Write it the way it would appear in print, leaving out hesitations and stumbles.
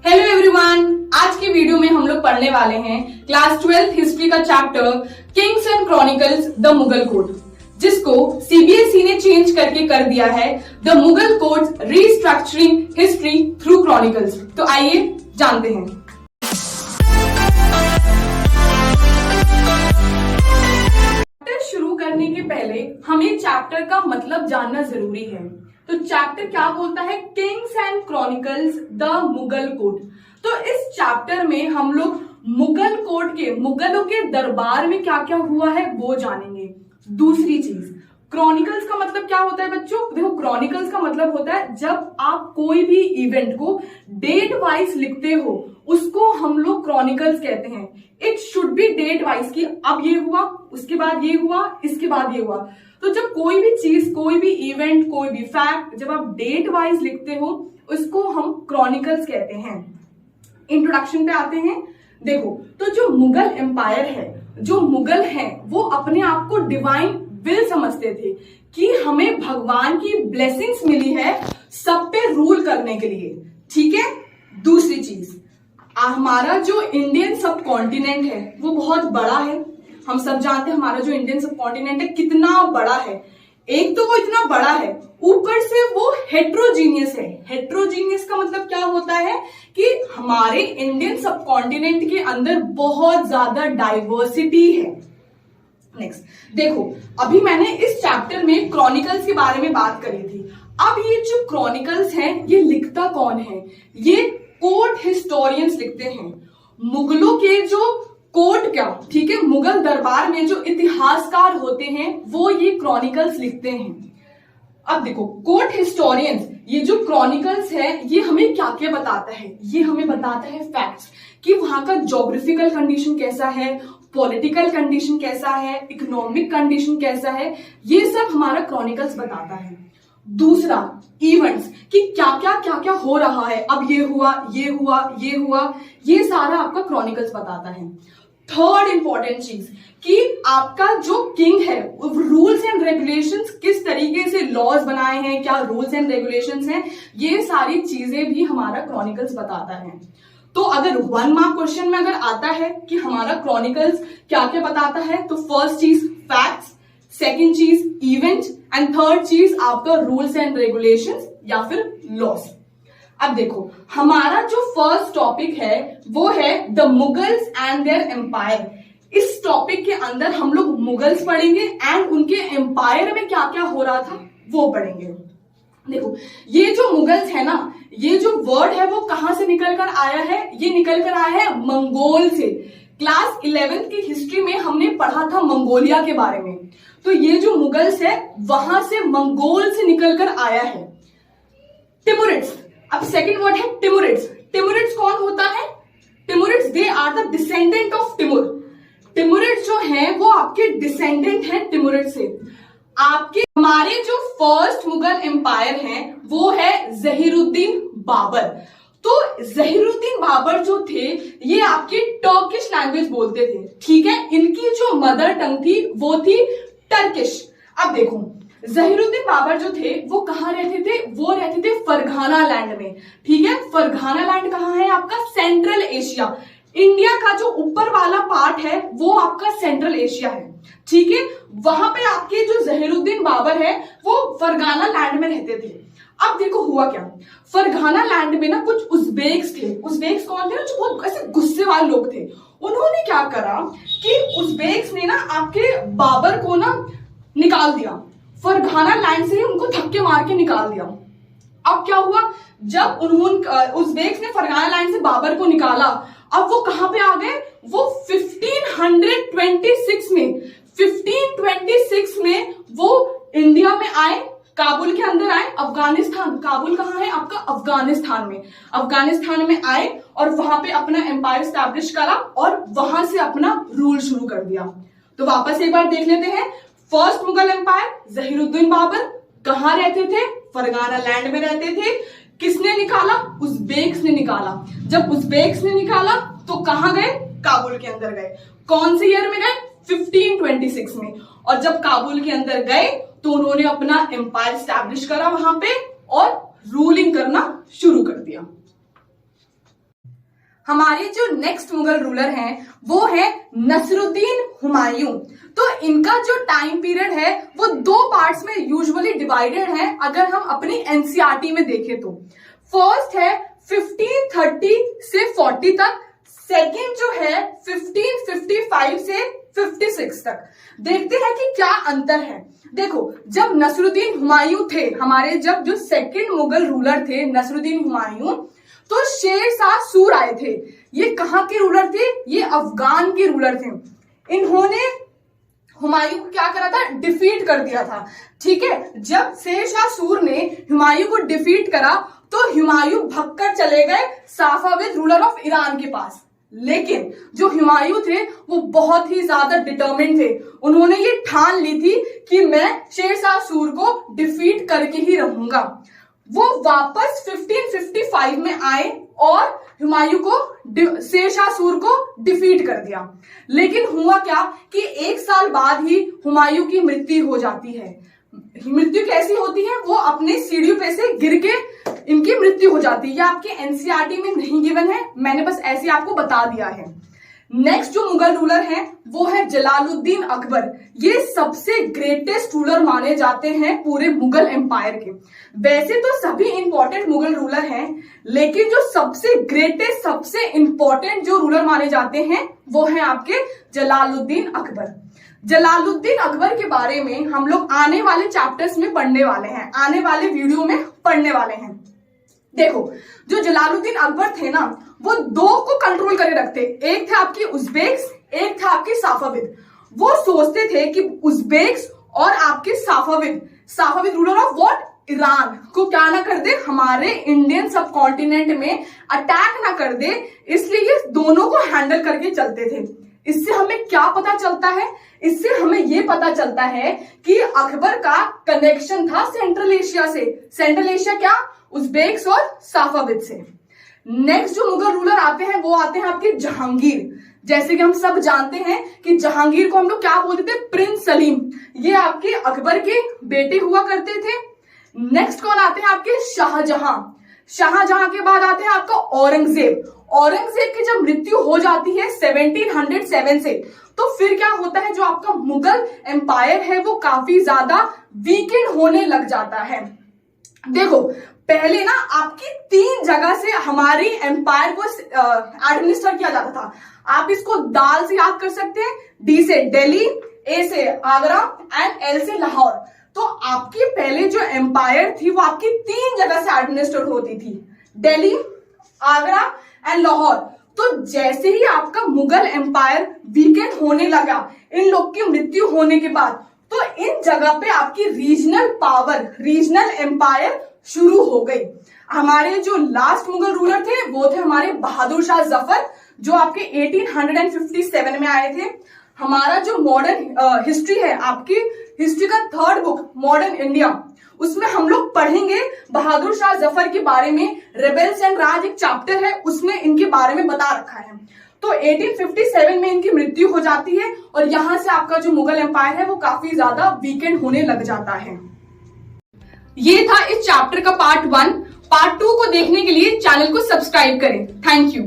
Hello everyone, आज की video में हम लोग पढ़ने वाले हैं क्लास 12th हिस्ट्री का chapter Kings and chronicles the Mughal code, जिसको सीबीएसई ने चेंज करके कर दिया है the Mughal codes restructuring history through chronicles. तो आइए जानते हैं। चैप्टर शुरू करने के पहले हमें चैप्टर का मतलब जानना जरूरी है। तो चैप्टर क्या बोलता है? Kings and chronicles the Mughal code. तो इस चैप्टर में हम लोग मुगल कोड के, मुगलों के दरबार में क्या क्या हुआ है वो जानेंगे। दूसरी चीज, क्रॉनिकल्स का मतलब क्या होता है बच्चों? देखो, क्रॉनिकल्स का मतलब होता है जब आप कोई भी इवेंट को डेट वाइज लिखते हो उसको हम लोग क्रॉनिकल्स कहते हैं। It should be date wise की अब ये हुआ, उसके बाद ये हुआ, इसके बाद ये हुआ। तो जब कोई भी चीज, कोई भी इवेंट, कोई भी फैक्ट जब आप डेट वाइज लिखते हो उसको हम क्रॉनिकल्स कहते हैं। इंट्रोडक्शन पे आते हैं। देखो, तो जो मुगल एम्पायर है, जो मुगल हैं, वो अपने आप को डिवाइन विल समझते थे कि हमें भगवान की ब्लेसिंग्स मिली है सब पे रूल करने के लिए। ठीक है। दूसरी चीज, हमारा जो इंडियन सब कॉन्टिनेंट है वो बहुत बड़ा है। हम सब जानते हैं हमारा जो इंडियन सब कॉन्टिनेंट है कितना बड़ा है। एक तो वो इतना बड़ा है, ऊपर से वो हेट्रोजीनियस है। हेट्रोजीनियस का मतलब क्या होता है कि हमारे इंडियन सब कॉन्टिनेंट के अंदर बहुत ज्यादा डाइवर्सिटी है। नेक्स्ट, देखो, अभी मैंने इस चैप्टर में क्रॉनिकल्स के बारे में बात करी थी। अब ये जो क्रॉनिकल्स हैं ये लिखता कौन है? ये कोर्ट हिस्टोरियंस लिखते हैं। मुगलों के जो कोर्ट क्या, ठीक है, मुगल दरबार में जो इतिहासकार होते हैं वो ये क्रॉनिकल्स लिखते हैं। अब देखो, कोर्ट हिस्टोरियंस, ये जो क्रॉनिकल्स है ये हमें क्या क्या बताता है? ये हमें बताता है फैक्ट्स कि वहां का ज्योग्राफिकल कंडीशन कैसा है, पॉलिटिकल कंडीशन कैसा है, इकोनॉमिक कंडीशन कैसा है, ये सब हमारा क्रॉनिकल्स बताता है। दूसरा, इवेंट्स कि क्या क्या हो रहा है, अब ये हुआ, ये हुआ, ये हुआ, ये सारा आपका क्रॉनिकल्स बताता है। थर्ड इंपॉर्टेंट चीज कि आपका जो किंग है रूल्स एंड रेगुलेशंस, किस तरीके से लॉज बनाए हैं, क्या रूल्स एंड रेगुलेशंस हैं, ये सारी चीजें भी हमारा क्रॉनिकल्स बताता है। तो अगर 1 मार्क क्वेश्चन में अगर आता है कि हमारा क्रॉनिकल्स क्या क्या बताता है, तो फर्स्ट चीज फैक्ट्स, सेकेंड चीज इवेंट एंड थर्ड चीज आपका रूल्स एंड रेगुलेशंस या फिर लॉस। अब देखो, हमारा जो फर्स्ट टॉपिक है वो है the Mughals and their empire. इस टॉपिक के अंदर हम लोग मुगल्स पढ़ेंगे एंड उनके एम्पायर में क्या क्या हो रहा था वो पढ़ेंगे। देखो, ये जो मुगल्स है ना, ये जो वर्ड है वो कहां से निकल कर आया है? ये निकल कर आया है मंगोल से। क्लास 11th की हिस्ट्री में हमने पढ़ा था मंगोलिया के बारे में। तो ये जो मुगल्स है वहां से, मंगोल से निकलकर आया है। टिमुरिड्स, अब सेकंड वर्ड है टिमुरिड्स। टिमुरिड्स कौन होता है? Timurids, they are the descendant of Timur. Timurids जो है वो आपके डिसेंडेंट हैं टिमुरिड से। आपके हमारे जो फर्स्ट मुगल एम्पायर हैं वो है जहीरुद्दीन बाबर। तो जहीरुद्दीन बाबर जो थे ये आपकी टर्किश लैंग्वेज बोलते थे। ठीक है, इनकी जो मदर टंग थी वो थी टर्किश। अब देखो, जहीरुद्दीन बाबर जो थे वो कहां रहते थे? वो रहते थे फरघाना लैंड में। ठीक है, फरघाना लैंड कहां है आपका? Central Asia. इंडिया का जो ऊपर वाला पार्ट है वो आपका सेंट्रल एशिया है। ठीक है, वहां पे आपके जो जहीरुद्दीन बाबर है वो फरघाना लैंड में रहते थे। अब देखो हुआ क्या, फरघाना लैंड में ना कुछ उज़्बेक्स थे। उज़्बेक्स कौन थे ना? जो बहुत ऐसे गुस्से वाले लोग थे। उन्होंने क्या करा कि उज़्बेक्स ने ना आपके बाबर को ना निकाल दिया, फरघाना लैंड से उनको धक्के मार के निकाल दिया। अब क्या हुआ, जब उन्होंने उज़्बेक्स ने फरघाना लैंड से बाबर को निकाला, अब वो कहां पे आ गए? वो 1526 में वो इंडिया में आए, काबुल के अंदर आए। अफगानिस्तान, काबुल कहां है आपका? अफगानिस्तान में। अफगानिस्तान में आए और वहां पे अपना एम्पायर स्टैब्लिश करा और वहां से अपना रूल शुरू कर दिया। तो वापस एक बार देख लेते हैं। फर्स्ट मुगल एम्पायर जहीरुद्दीन बाबर कहां रहते थे? फरघाना लैंड में रहते थे। किसने निकाला? उज़्बेक्स ने निकाला। जब उज़्बेक्स ने निकाला तो कहां गए? काबुल के अंदर गए। कौन से ईयर में गए? 1526 में। और जब काबुल के अंदर गए तो उन्होंने अपना एम्पायर स्टैब्लिश करा वहां पे और रूलिंग करना शुरू कर दिया। हमारे जो नेक्स्ट मुगल रूलर हैं वो है नसरुद्दीन हुमायूं। तो इनका जो टाइम पीरियड है वो दो पार्ट्स में यूजुअली डिवाइडेड है अगर हम अपनी एनसीईआरटी में देखें तो। फर्स्ट है 1530 से 40 तक, सेकेंड जो है 1555 से 56 तक। देखते हैं कि क्या अंतर है। देखो, जब नसरुद्दीन हुमायूं थे हमारे, जब जो सेकंड मुगल रूलर थे नसरुद्दीन हुमायूं, तो शेर शाह सूर आए थे। ये कहां के रूलर थे? ये अफगान के रूलर थे। इन्होंने हुमायूं को क्या करा था? डिफीट कर दिया था। ठीक है, जब शेर शाह सूर ने हुमायूं को डिफीट करा तो हुमायूं भगकर चले गए साफाविद रूलर ऑफ ईरान के पास। लेकिन जो हुमायूं थे वो बहुत ही ज्यादा डिटर्मिन्ड थे। उन्होंने ये ठान ली थी कि मैं शेर शाह सूर को डिफीट करके ही रहूंगा। वो वापस 1555 में आए और हुमायूं को, शेर शाह सूर को डिफीट कर दिया। लेकिन हुआ क्या कि एक साल बाद ही हुमायूं की मृत्यु हो जाती है। मृत्यु कैसी होती है? वो अपने सीढ़ियों पे से गिर के इनकी मृत्यु हो जाती है। ये आपके एनसीईआरटी में नहीं गिवन है, मैंने बस ऐसे आपको बता दिया है। नेक्स्ट जो मुगल रूलर हैं वो है जलालुद्दीन अकबर। ये सबसे ग्रेटेस्ट रूलर माने जाते हैं पूरे मुगल एम्पायर के। वैसे तो सभी इंपॉर्टेंट मुगल रूलर हैं, लेकिन जो सबसे ग्रेटेस्ट, सबसे इंपॉर्टेंट जो रूलर माने जाते हैं वो है आपके जलालुद्दीन अकबर। जलालुद्दीन अकबर के बारे में हम लोग आने वाले चैप्टर्स में पढ़ने वाले हैं, आने वाले वीडियो में पढ़ने वाले हैं। देखो, जो जलालुद्दीन अकबर थे ना, वो दो को कंट्रोल करे रखते। एक थे आपकी उज़्बेक्स, एक था आपके साफाविद। वो सोचते थे कि उज़्बेक्स और आपके साफाविद रूलर ऑफ व्हाट? ईरान को क्या ना कर दे, हमारे इंडियन सब कॉन्टिनेंट में अटैक ना कर दे, इसलिए ये दोनों को हैंडल करके चलते थे। इससे हमें क्या पता चलता है? इससे हमें यह पता चलता है कि अकबर का कनेक्शन था सेंट्रल एशिया से। सेंट्रल एशिया क्या? उज़्बेक्स और साफाविद से। नेक्स्ट जो मुगल रूलर आते हैं वो आते हैं आपके जहांगीर। जैसे कि हम सब जानते हैं कि जहांगीर को हम लोग क्या बोलते थे? प्रिंस सलीम। ये आपके अकबर के बेटे हुआ करते थे। नेक्स्ट कौन आते हैं? आपके शाहजहां। शाहजहां के बाद आते हैं आपका औरंगजेब। औरंगजेब की जब मृत्यु हो जाती है 1707 से, तो फिर क्या होता है? जो आपका मुगल एम्पायर है वो काफी ज्यादा वीकेंड होने लग जाता है। देखो, पहले ना आपकी 3 जगह से हमारी एम्पायर को एडमिनिस्टर किया जाता था। आप इसको दाल से याद कर सकते हैं, डी से दिल्ली, ए से आगरा एंड एल से लाहौर। तो आपकी पहले जो एम्पायर थी वो आपकी 3 जगह से एडमिनिस्टर होती थी, दिल्ली, आगरा एंड लाहौर। तो जैसे ही आपका मुगल एम्पायर वीकेंड होने लगा, इन लोग की मृत्यु होने के बाद, तो इन जगह पे आपकी रीजनल पावर, रीजनल एम्पायर शुरू हो गई। हमारे जो लास्ट मुगल रूलर थे वो थे हमारे बहादुर शाह जफर, जो आपके 1857 में आए थे। हमारा जो मॉडर्न हिस्ट्री है, आपकी हिस्ट्री का 3rd बुक मॉडर्न इंडिया, उसमें हम लोग पढ़ेंगे बहादुर शाह जफर के बारे में। रेबेल्स एंड राज एक चैप्टर है, उसमें इनके बारे में बता रखा है। तो 1857 में इनकी मृत्यु हो जाती है और यहां से आपका जो मुगल एम्पायर है वो काफी ज्यादा वीकेंड होने लग जाता है। ये था इस चैप्टर का पार्ट 1। पार्ट 2 को देखने के लिए चैनल को सब्सक्राइब करें। Thank you.